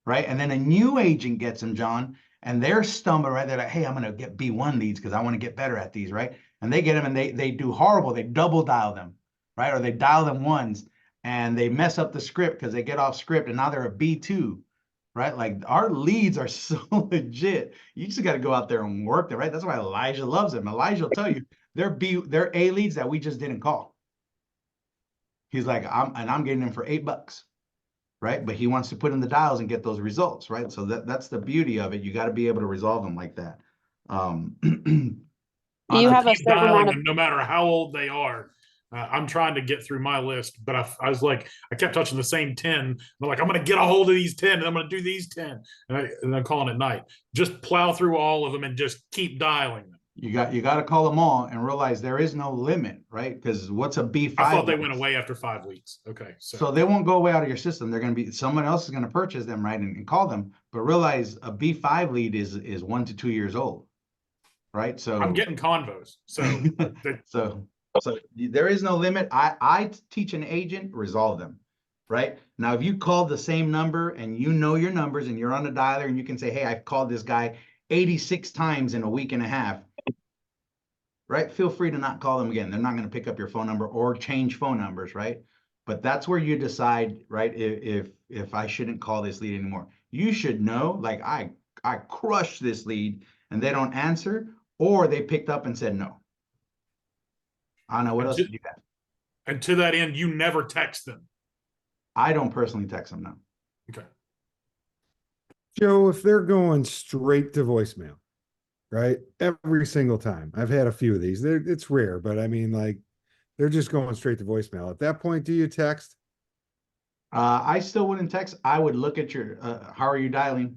right? And then a new agent gets them, John, and they're stumbling, right? They're like, hey, I'm going to get B1 leads because I want to get better at these, right? And they get them and they do horrible. They double dial them, right? Or they dial them once and they mess up the script because they get off script and now they're a B2, right? Like our leads are so legit. You just got to go out there and work them, right? That's why Elijah loves them. Elijah will tell you they're A leads that we just didn't call. He's like, I'm getting them for $8, right? But he wants to put in the dials and get those results, right? So that's the beauty of it. You got to be able to resolve them like that. Do you have a Keep certain dialing amount of, them no matter how old they are. I'm trying to get through my list, but I was like, I kept touching the same 10. I'm like, I'm going to get a hold of these 10 and I'm going to do these 10. And I'm calling it night. Just plow through all of them and just keep dialing them. You got to call them all and realize there is no limit, right? Because what's a B5? I thought they went away after 5 weeks. Okay. So they won't go away out of your system. They're going to be, someone else is going to purchase them, right? And call them, but realize a B5 lead is 1 to 2 years old, right? So I'm getting convos. So so there is no limit. I teach an agent, resolve them, right? Now, if you call the same number and you know your numbers and you're on the dialer and you can say, hey, I've called this guy 86 times in a week and a half, right? Feel free to not call them again. They're not going to pick up your phone number or change phone numbers, right? But that's where you decide, right? If I shouldn't call this lead anymore. You should know, like I crushed this lead and they don't answer, or they picked up and said no. I don't know what else did you have. And to that end, you never text them. I don't personally text them, no. Okay. Joe, if they're going straight to voicemail, right? Every single time. I've had a few of these. It's rare, but I mean, like, they're just going straight to voicemail. At that point, do you text? I still wouldn't text. I would look at your, how are you dialing?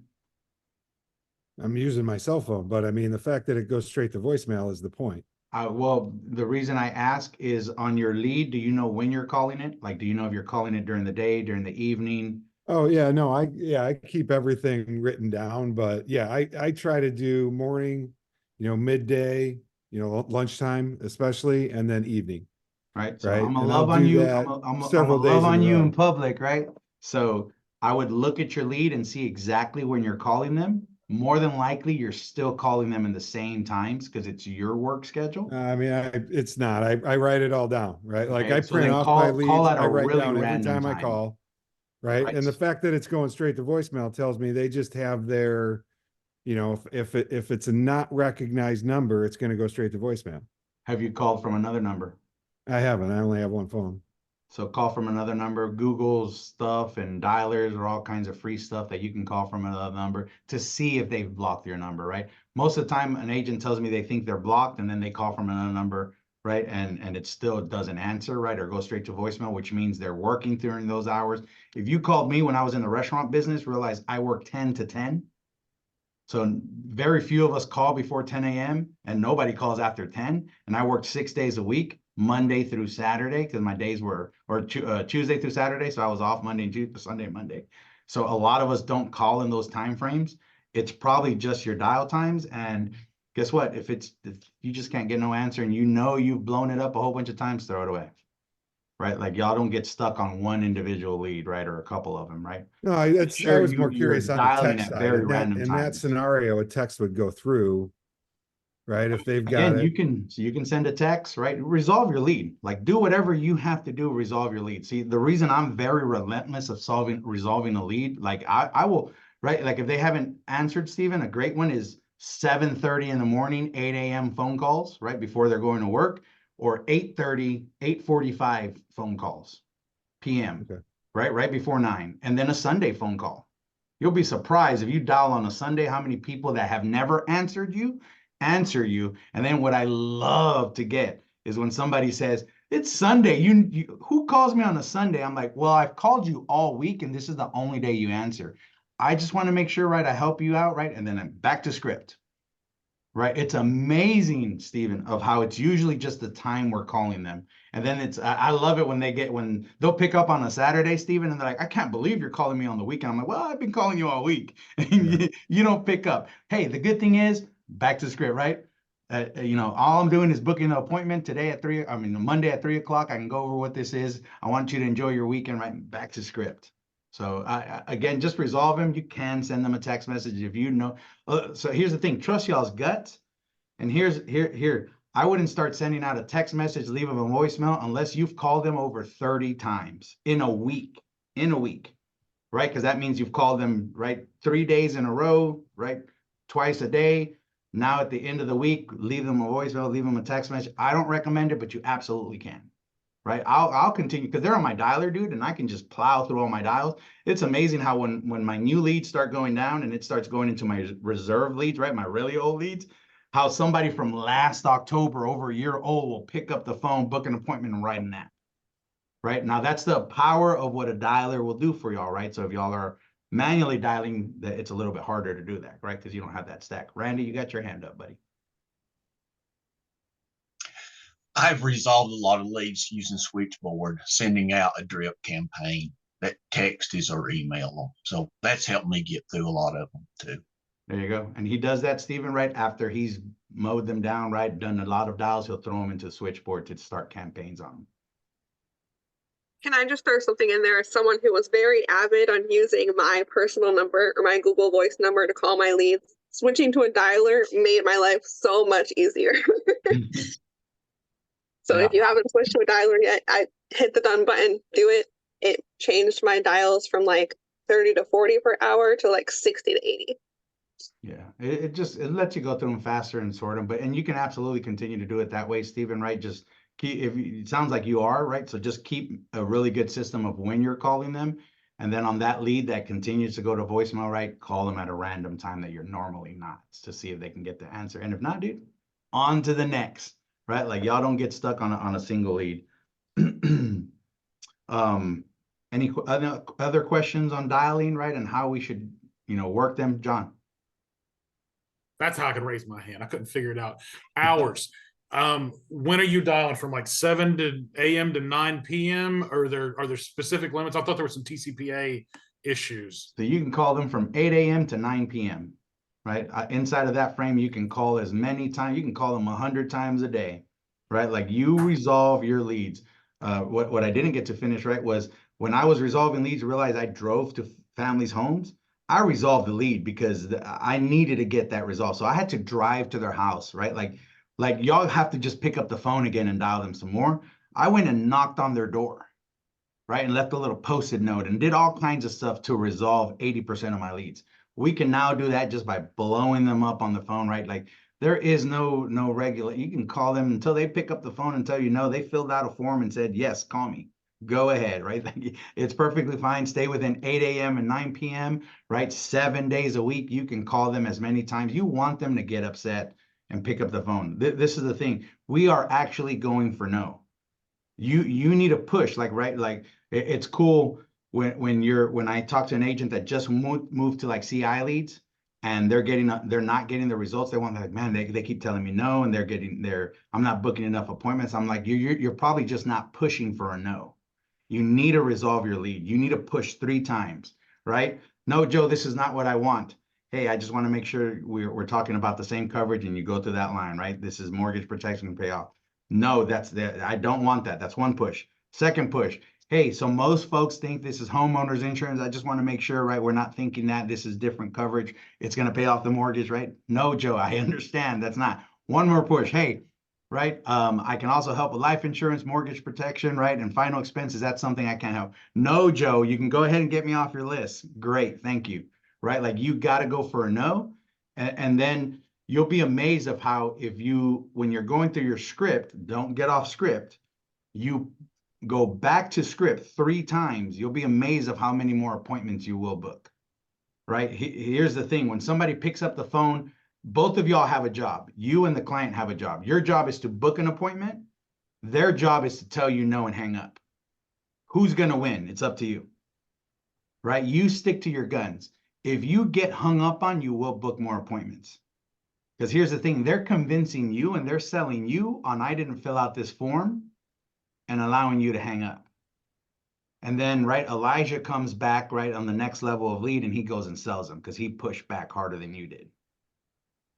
I'm using my cell phone, but I mean, the fact that it goes straight to voicemail is the point. Well, the reason I ask is on your lead, do you know when you're calling it? Like, do you know if you're calling it during the day, during the evening? Oh yeah, no, I keep everything written down, but yeah, I try to do morning, midday, lunchtime, especially, and then evening. Right. So Right. I'm gonna And love I'll on do you. that I'm several gonna love days in on a you row. in public, right? So I would look at your lead and see exactly when you're calling them. More than likely, you're still calling them in the same times because it's your work schedule. I mean, it's not. I write it all down, right? Like Okay, I so print then off call my leads. at a I write really down every random time I time. call, right? Right. And the fact that it's going straight to voicemail tells me they just have their, if it's a not recognized number, it's going to go straight to voicemail. Have you called from another number? I haven't. I only have one phone. So call from another number. Google's stuff and dialers are all kinds of free stuff that you can call from another number to see if they've blocked your number, right? Most of the time, an agent tells me they think they're blocked and then they call from another number, right? And it still doesn't answer, right? Or go straight to voicemail, which means they're working during those hours. If you called me when I was in the restaurant business, realize I work 10 to 10. So very few of us call before 10 a.m. and nobody calls after 10. And I worked 6 days a week, Monday through Saturday, because my days were, Tuesday through Saturday. So I was off Monday and Tuesday, Sunday, Monday. So a lot of us don't call in those time frames. It's probably just your dial times. And guess what? If you just can't get no answer and you've blown it up a whole bunch of times, throw it away. Right? Like y'all don't get stuck on one individual lead, right? Or a couple of them, right? No, I was more curious on the dialing text at side. very In random that times. scenario, a text would go through, right? If they've got Again, it. you can send a text, right? Resolve your lead. Like do whatever you have to do, resolve your lead. See, the reason I'm very relentless of resolving a lead, like I will, right? Like if they haven't answered, Stephen, a great one is 7:30 in the morning, 8 a.m. phone calls, right? Before they're going to work, or 8:30, 8:45 phone calls, PM, Okay. right before 9, and then a Sunday phone call. You'll be surprised if you dial on a Sunday, how many people that have never answered you answer you. And then what I love to get is when somebody says, it's Sunday, you who calls me on a Sunday? I'm like, well, I've called you all week and this is the only day you answer. I just want to make sure, right, I help you out, right? And then I'm back to script, right? It's amazing, Stephen, of how it's usually just the time we're calling them. And then I love it when when they'll pick up on a Saturday, Stephen, and they're like, I can't believe you're calling me on the weekend. I'm like, well, I've been calling you all week. And you don't pick up. Hey, the good thing is, back to script, right? All I'm doing is booking an appointment today at Monday at 3 o'clock. I can go over what this is. I want you to enjoy your weekend, right? Back to script. So again, just resolve them. You can send them a text message if you know. So here's the thing, trust y'all's guts. And here, I wouldn't start sending out a text message, leave them a voicemail unless you've called them over 30 times in a week, right? Because that means you've called them, right, 3 days in a row, right? Twice a day. Now at the end of the week, leave them a voicemail, leave them a text message. I don't recommend it, but you absolutely can. Right, I'll continue because they're on my dialer, dude, and I can just plow through all my dials. It's amazing how when my new leads start going down and it starts going into my reserve leads, right, my really old leads, how somebody from last October, over a year old, will pick up the phone, book an appointment, and write an app. Right now, that's the power of what a dialer will do for y'all, right? So if y'all are manually dialing, it's a little bit harder to do that, right? Because you don't have that stack. Randy, you got your hand up, buddy. I've resolved a lot of leads using Switchboard, sending out a drip campaign that text is or email. So that's helped me get through a lot of them too. There you go. And he does that, Stephen, right after he's mowed them down, right? Done a lot of dials, he'll throw them into Switchboard to start campaigns on them. Can I just throw something in there? As someone who was very avid on using my personal number or my Google Voice number to call my leads, switching to a dialer made my life so much easier. So if you haven't switched to a dialer yet, I hit the done button, do it. It changed my dials from like 30 to 40 per hour to like 60 to 80. Yeah, it lets you go through them faster and sort them, and you can absolutely continue to do it that way, Stephen, right? Just keep, it sounds like you are, right? So just keep a really good system of when you're calling them. And then on that lead that continues to go to voicemail, right? Call them at a random time that you're normally not, to see if they can get the answer. And if not, dude, on to the next. Right, like y'all don't get stuck on a single lead. Any other questions on dialing, right, and how we should, work them, John? That's how I could raise my hand. I couldn't figure it out. Hours. When are you dialing from like 7 a.m. to 9 p.m.? Or are there specific limits? I thought there were some TCPA issues. So you can call them from 8 a.m. to 9 p.m. Right? Inside of that frame, you can call as many times. You can call them 100 times a day, right? Like you resolve your leads. What I didn't get to finish, right, was when I was resolving leads, I realized I drove to families' homes. I resolved the lead because I needed to get that resolved. So I had to drive to their house, right? Like y'all have to just pick up the phone again and dial them some more. I went and knocked on their door, right? And left a little Post-it note and did all kinds of stuff to resolve 80% of my leads. We can now do that just by blowing them up on the phone, right? Like there is no regular, you can call them until they pick up the phone and tell you no, they filled out a form and said, yes, call me. Go ahead, right? It's perfectly fine. Stay within 8 a.m. and 9 p.m., right? 7 days a week. You can call them as many times. You want them to get upset and pick up the phone. This is the thing. We are actually going for no. You need a push, like, right? Like it's cool when I talk to an agent that just moved to like CI leads and they're not getting the results they want. They're like, man, they keep telling me no, and I'm not booking enough appointments. I'm like, you're probably just not pushing for a no. You need to resolve your lead. You need to push 3 times, right? No, Joe, this is not what I want. Hey, I just want to make sure we're talking about the same coverage, and you go through that line, right? This is mortgage protection and payoff. No, I don't want that. That's one push. Second push. Hey, so most folks think this is homeowners insurance. I just want to make sure, right, we're not thinking that this is different coverage. It's going to pay off the mortgage, right? No, Joe, I understand. That's not. One more push. Hey, right, I can also help with life insurance, mortgage protection, right, and final expenses. That's something I can't help. No, Joe, you can go ahead and get me off your list. Great, thank you. Right, like you got to go for a no, and then you'll be amazed of how when you're going through your script, don't get off script. You go back to script 3 times. You'll be amazed of how many more appointments you will book. Right? Here's the thing. When somebody picks up the phone, both of y'all have a job. You and the client have a job. Your job is to book an appointment. Their job is to tell you no and hang up. Who's going to win? It's up to you. Right? You stick to your guns. If you get hung up on, you will book more appointments. Because here's the thing, they're convincing you and they're selling you on I didn't fill out this form and allowing you to hang up. And then, right, Elijah comes back, right, on the next level of lead and he goes and sells them because he pushed back harder than you did.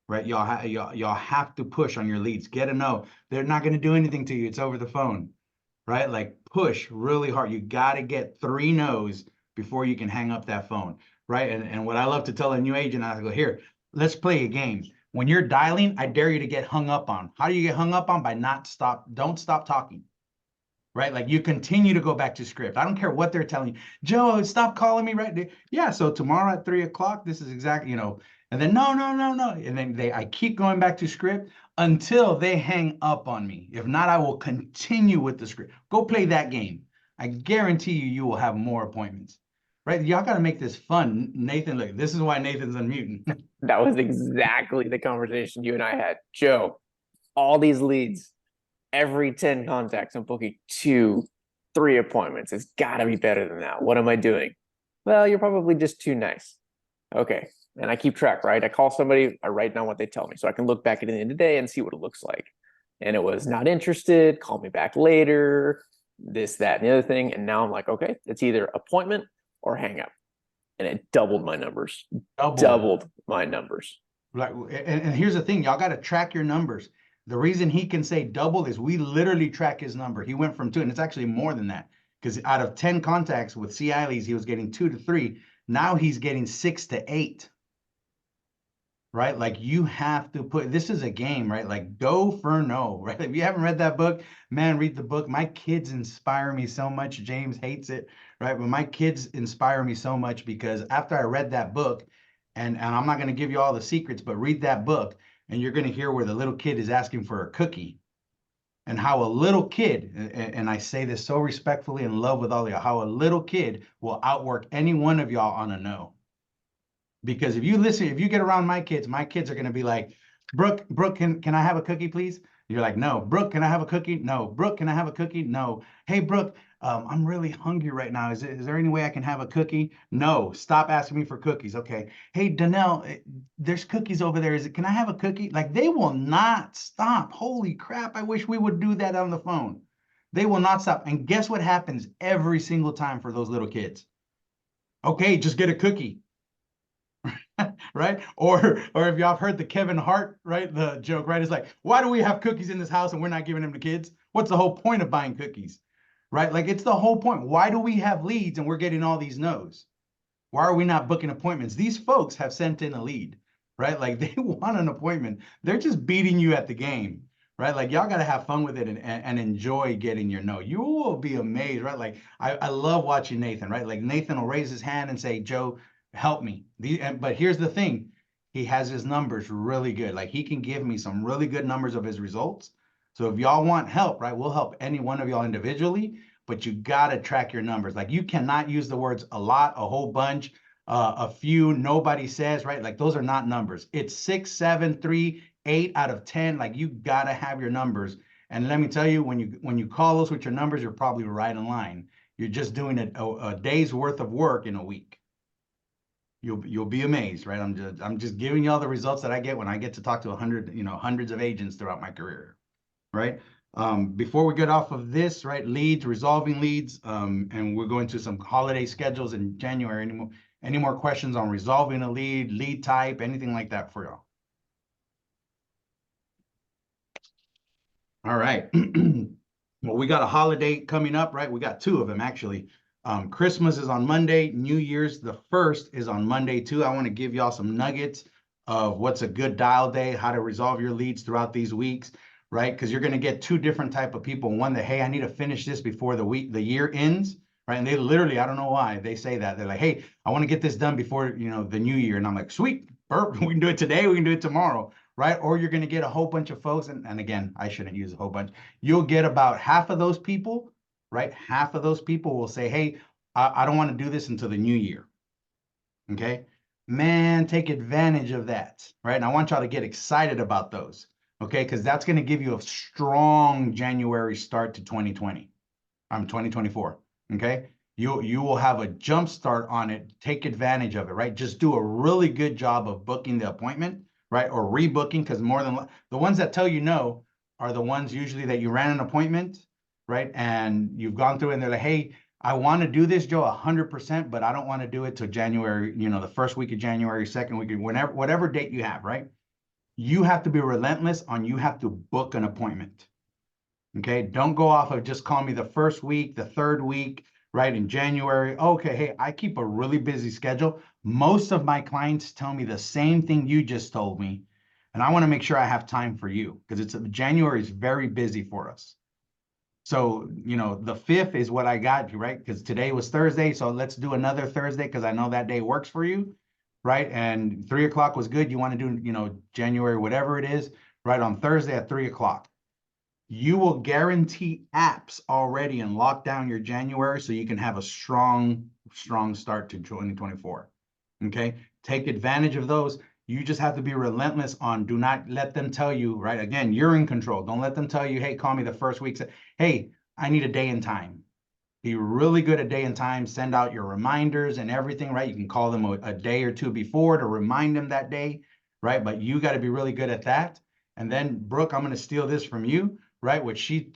Right, y'all have to push on your leads. Get a no. They're not going to do anything to you. It's over the phone, right? Like push really hard. You got to get 3 no's before you can hang up that phone, right? And what I love to tell a new agent, I go, here, let's play a game. When you're dialing, I dare you to get hung up on. How do you get hung up on? By don't stop talking, right? Like you continue to go back to script. I don't care what they're telling you. Joe, stop calling me, right? Yeah, so tomorrow at 3 o'clock, this is exactly, and then no. And then I keep going back to script until they hang up on me. If not, I will continue with the script. Go play that game. I guarantee you will have more appointments, right? Y'all got to make this fun. Nathan, look, this is why Nathan's unmuting. That was exactly the conversation you and I had. Joe, all these leads, every 10 contacts, I'm booking 2, 3 appointments. It's got to be better than that. What am I doing? Well, you're probably just too nice. Okay. And I keep track, right? I call somebody, I write down what they tell me so I can look back at the end of the day and see what it looks like. And it was not interested, call me back later, this, that, and the other thing. And now I'm like, okay, it's either appointment or hang up. And it doubled my numbers. Doubled my numbers. Like, and here's the thing, y'all got to track your numbers. The reason he can say double is we literally track his number. He went from 2, and it's actually more than that. Because out of 10 contacts with CI leads, he was getting 2 to 3. Now he's getting 6 to 8. Right? Like you have to this is a game, right? Like go for no, right? If you haven't read that book, man, read the book. My kids inspire me so much. James hates it, right? But my kids inspire me so much because after I read that book, and I'm not going to give you all the secrets, but read that book and you're going to hear where the little kid is asking for a cookie and how a little kid, and I say this so respectfully and love with all of y'all, how a little kid will outwork any one of y'all on a no. Because if you get around my kids are going to be like, Brooke, can I have a cookie, please? You're like, no. Brooke, can I have a cookie? No. Brooke, can I have a cookie? No. Hey, Brooke, I'm really hungry right now. Is there any way I can have a cookie? No. Stop asking me for cookies. Okay. Hey, Danelle, there's cookies over there. Can I have a cookie? Like they will not stop. Holy crap. I wish we would do that on the phone. They will not stop. And guess what happens every single time for those little kids? Okay, just get a cookie. Right? Or if y'all have heard the Kevin Hart, right? The joke, right? It's like, why do we have cookies in this house and we're not giving them to kids? What's the whole point of buying cookies? Right? Like it's the whole point. Why do we have leads and we're getting all these no's? Why are we not booking appointments? These folks have sent in a lead, right? Like they want an appointment. They're just beating you at the game, right? Like y'all got to have fun with it and enjoy getting your no. You will be amazed, right? Like I love watching Nathan, right? Like Nathan will raise his hand and say, Joe, help me. But here's the thing. He has his numbers really good. Like he can give me some really good numbers of his results. So if y'all want help, right, we'll help any one of y'all individually, but you got to track your numbers. Like you cannot use the words a lot, a whole bunch, a few, nobody says, right? Like those are not numbers. It's 6, 7, 3, 8 out of 10. Like you got to have your numbers. And let me tell you, when you call us with your numbers, you're probably right in line. You're just doing a day's worth of work in a week. You'll be amazed, right? I'm just giving you all the results that I get when I get to talk to hundreds of agents throughout my career, right? Before we get off of this, right? Leads, resolving leads, and we're going to some holiday schedules in January. Any more questions on resolving a lead type, anything like that for y'all? All right. Well, we got a holiday coming up, right? We got 2 of them actually. Christmas is on Monday. New Year's, the 1st, is on Monday too. I want to give y'all some nuggets of what's a good dial day, how to resolve your leads throughout these weeks, right? Because you're going to get 2 different type of people. One that, hey, I need to finish this before the year ends, right? And they literally, I don't know why they say that. They're like, hey, I want to get this done before, the new year. And I'm like, sweet, burp, we can do it today. We can do it tomorrow, right? Or you're going to get a whole bunch of folks. And again, I shouldn't use a whole bunch. You'll get about half of those people, right? Half of those people will say, hey, I don't want to do this until the new year. Okay, man, take advantage of that, right? And I want y'all to get excited about those, okay? Because that's going to give you a strong January start to 2024, okay? you will have a jump start on it. Take advantage of it, right? Just do a really good job of booking the appointment, right? Or rebooking, because the ones that tell you no are the ones usually that you ran an appointment, right? And you've gone through it and they're like, hey, I want to do this, Joe, 100%, but I don't want to do it till January, the first week of January, second week, whatever date you have, right? You have to be relentless on, you have to book an appointment. Okay. Don't go off of just call me the first week, the third week, right? In January. Okay. Hey, I keep a really busy schedule. Most of my clients tell me the same thing you just told me. And I want to make sure I have time for you because January is very busy for us. So, the 5th is what I got you, right? Because today was Thursday. So let's do another Thursday because I know that day works for you, right? And 3 o'clock was good. You want to do, January, whatever it is, right? On Thursday at 3 o'clock. You will guarantee apps already and lock down your January so you can have a strong start to 2024. Okay. Take advantage of those. You just have to be relentless on, do not let them tell you, right? Again, you're in control. Don't let them tell you, hey, call me the first week. Hey, I need a day and time. Be really good at day and time. Send out your reminders and everything, right? You can call them a day or two before to remind them that day, right? But you got to be really good at that. And then, Brooke, I'm going to steal this from you, right? What she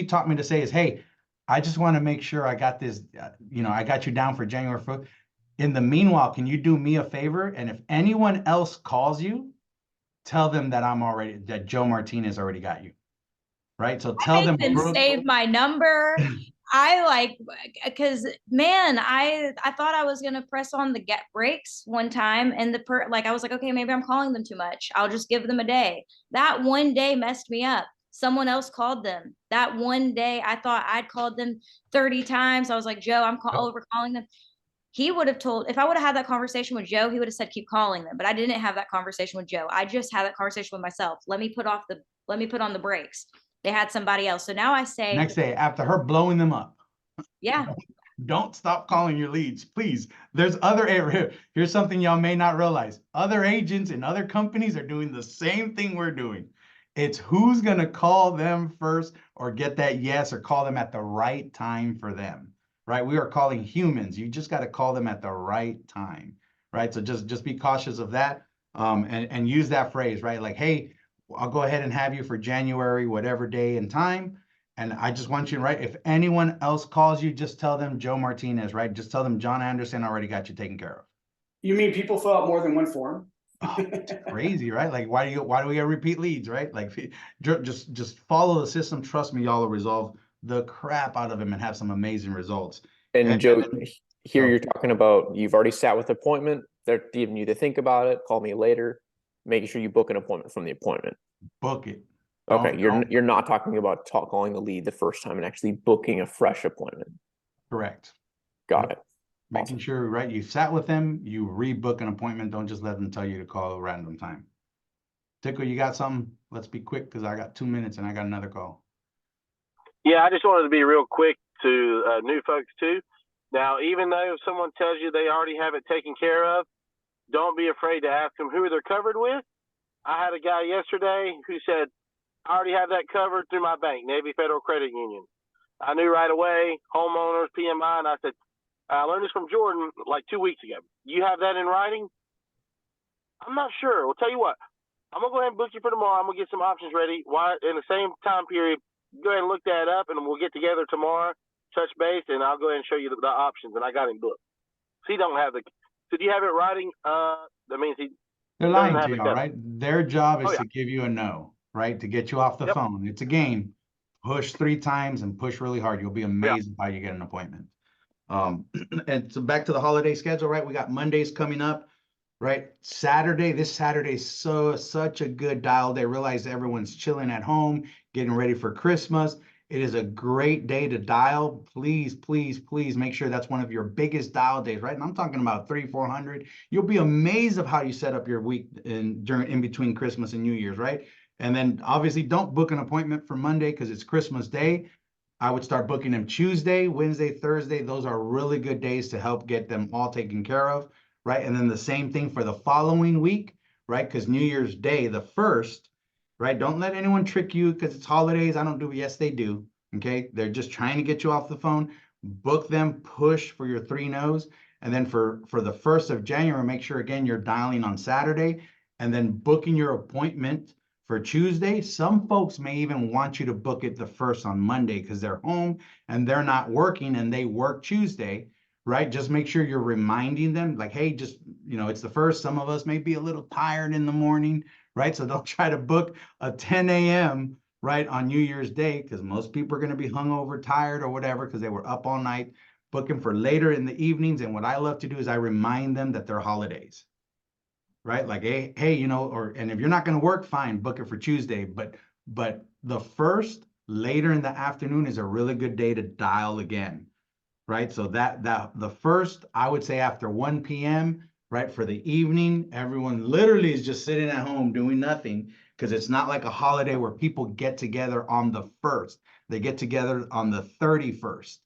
taught me to say is, hey, I just want to make sure I got this, I got you down for January 1st. In the meanwhile, can you do me a favor? And if anyone else calls you, tell them that Joe Martinez already got you. Right? So tell them, Brooke, save my number. Because man, I thought I was gonna press on the get brakes one time, and I was like, okay, maybe I'm calling them too much. I'll just give them a day. That one day messed me up. Someone else called them. That one day, I thought I'd called them 30 times. I was like, Joe, I'm over calling them. He would have told, if I would have had that conversation with Joe, he would have said, keep calling them. But I didn't have that conversation with Joe. I just had that conversation with myself. Let me put on the brakes. They had somebody else. So now I say, next day after her blowing them up. Yeah. Don't stop calling your leads, please. There's here's something y'all may not realize. Other agents and other companies are doing the same thing we're doing. It's who's going to call them first or get that yes or call them at the right time for them. Right? We are calling humans. You just got to call them at the right time. Right? So just be cautious of that. And use that phrase, right? Like, hey, I'll go ahead and have you for January, whatever day and time. And I just want you to, right? If anyone else calls you, just tell them Joe Martinez, right? Just tell them John Anderson already got you taken care of. You mean people fill out more than one form? It's crazy, right? Like, why do we get repeat leads, right? Like, just follow the system. Trust me, y'all will resolve the crap out of them and have some amazing results. And Joe, here you're talking about you've already sat with the appointment. They're giving you to think about it. Call me later. Making sure you book an appointment from the appointment. Book it. Okay, you're not talking about calling the lead the first time and actually booking a fresh appointment. Correct. Got it. Making sure, right, you sat with them, you rebook an appointment. Don't just let them tell you to call a random time. Tickle, you got something? Let's be quick because I got 2 minutes and I got another call. Yeah, I just wanted to be real quick to new folks too. Now, even though if someone tells you they already have it taken care of, don't be afraid to ask them who they're covered with. I had a guy yesterday who said, I already have that covered through my bank, Navy Federal Credit Union. I knew right away, homeowners, PMI, and I said, I learned this from Jordan like 2 weeks ago. You have that in writing? I'm not sure. Well, tell you what, I'm going to go ahead and book you for tomorrow. I'm going to get some options ready. Why, in the same time period, go ahead and look that up, and we'll get together tomorrow, touch base, and I'll go ahead and show you the options. And I got him booked. So he don't have the. So do you have it writing? That means they're lying to you, all right? Their job is to give you a no, right? To get you off the phone. It's a game. Push 3 times and push really hard. You'll be amazed how you get an appointment. And so back to the holiday schedule, right? We got Mondays coming up, right? This Saturday is such a good dial day. Realize everyone's chilling at home, getting ready for Christmas. It is a great day to dial. Please, please, please make sure that's one of your biggest dial days, right? And I'm talking about 300-400. You'll be amazed of how you set up your week in between Christmas and New Year's, right? And then obviously don't book an appointment for Monday because it's Christmas Day. I would start booking them Tuesday, Wednesday, Thursday. Those are really good days to help get them all taken care of, right? And then the same thing for the following week, right? Because New Year's Day, the 1st, right? Don't let anyone trick you because it's holidays. I don't do it. Yes, they do. Okay. They're just trying to get you off the phone. book them, push for your 3 no's. And then for the 1st of January, make sure again, you're dialing on Saturday and then booking your appointment for Tuesday. Some folks may even want you to book it the 1st on Monday because they're home and they're not working and they work Tuesday, right? Just make sure you're reminding them like, hey, just, you know, it's the 1st. Some of us may be a little tired in the morning, right? So don't try to book a 10 a.m. right on New Year's Day, because most people are going to be hungover, tired, or whatever, because they were up all night booking for later in the evenings. And what I love to do is I remind them that they're holidays, right? Like, hey, you know, and if you're not going to work, fine, book it for Tuesday. But the 1st later in the afternoon is a really good day to dial again, right? So that the 1st, I would say after 1 p.m., right, for the evening, everyone literally is just sitting at home doing nothing, because it's not like a holiday where people get together on the 1st. They get together on the 31st,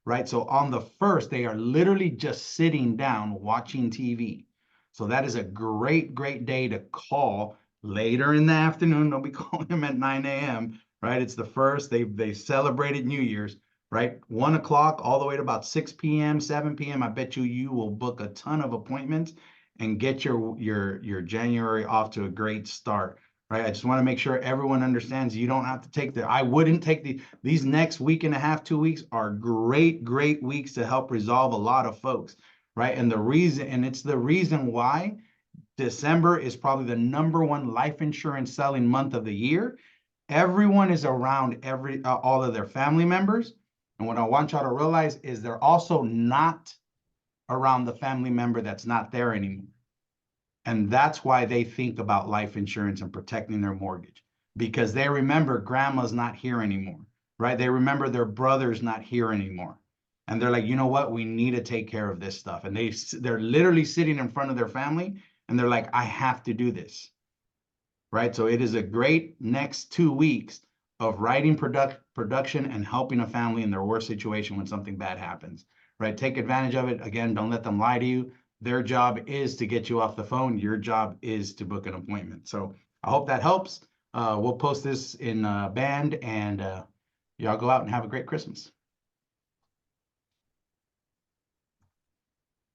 right? So on the 1st, they are literally just sitting down watching TV. So that is a great, great day to call later in the afternoon. Don't be calling them at 9 a.m., right? It's the 1st. They celebrated New Year's, right? 1 o'clock all the way to about 6 p.m., 7 p.m. I bet you will book a ton of appointments and get your January off to a great start, right? I just want to make sure everyone understands you don't have to take I wouldn't take these next week and a half, 2 weeks are great, great weeks to help resolve a lot of folks, right? And it's the reason why December is probably the #1 life insurance selling month of the year. Everyone is around all of their family members. And what I want y'all to realize is they're also not around the family member that's not there anymore. And that's why they think about life insurance and protecting their mortgage, because they remember grandma's not here anymore, right? They remember their brother's not here anymore. And they're like, you know what? We need to take care of this stuff. And they're literally sitting in front of their family and they're like, I have to do this, right? So it is a great next 2 weeks of writing production and helping a family in their worst situation when something bad happens, right? Take advantage of it. Again, don't let them lie to you. Their job is to get you off the phone. Your job is to book an appointment. So I hope that helps. We'll post this in Band, and y'all go out and have a great Christmas.